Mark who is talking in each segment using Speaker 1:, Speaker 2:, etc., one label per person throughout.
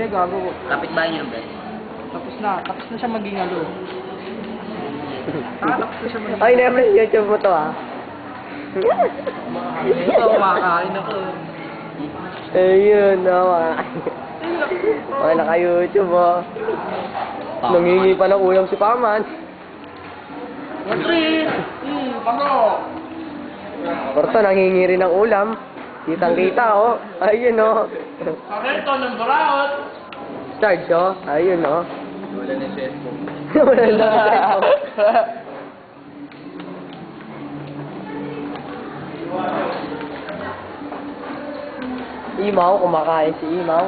Speaker 1: Hindi, gago.
Speaker 2: Kapit-bahay niyo, Ben.
Speaker 1: Tapos na siya maging ano. Tapos na siya maging...
Speaker 3: Ay, never YouTube mo to ah.
Speaker 1: Ito, kumakain ako.
Speaker 3: Ayun, mga naka-YouTube oh. Nangingi pa ng ulam si Paman.
Speaker 1: Pako!
Speaker 3: Porto, nangingi rin ng ulam. Kitang-kita oh. Ayun oh.
Speaker 1: Sakito ng baraot!
Speaker 3: Charge oh. Ayun oh.
Speaker 2: Wala na cellphone.
Speaker 3: Wala na cellphone. Imaw, kumakain si Imaw.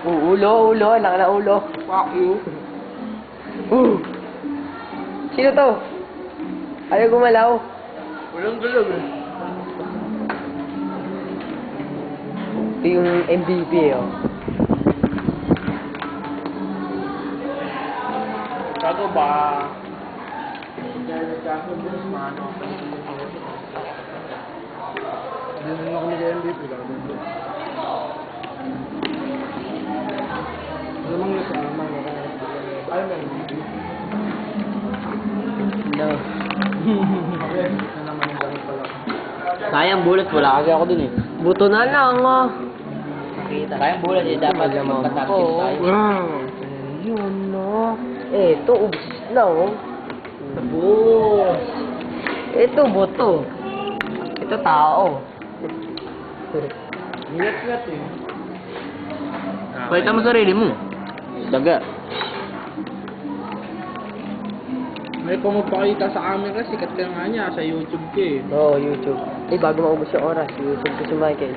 Speaker 3: Ulo, anak na ulo.
Speaker 1: Fuck you.
Speaker 3: Sino to? Ayaw gumalaw.
Speaker 1: Walang galog eh.
Speaker 3: Ito yung MVP oh.
Speaker 1: Gago ba? Hindi na ako nag-MVP. Alam mo yun sa naman ako. Ayaw na MVP.
Speaker 3: No.
Speaker 1: Okay, na naman yung gamit pala.
Speaker 2: Sayang bulat, wala kasi ako dun eh.
Speaker 3: Buto na lang oh.
Speaker 2: Nakita. Sayang bulat eh, dapat magpatarget tayo.
Speaker 3: Ayun no. Eto, ubos na oh.
Speaker 2: Boss!
Speaker 3: Ito, boto. Ito, tao.
Speaker 1: Niyat-niyat eh.
Speaker 2: Pakita mo sarili mo. Daga.
Speaker 1: May pumapakita sa camera, sikat ka nga niya sa YouTube ka eh.
Speaker 3: Oo, YouTube. Eh, bago maubos yung oras, YouTube ko si Michael.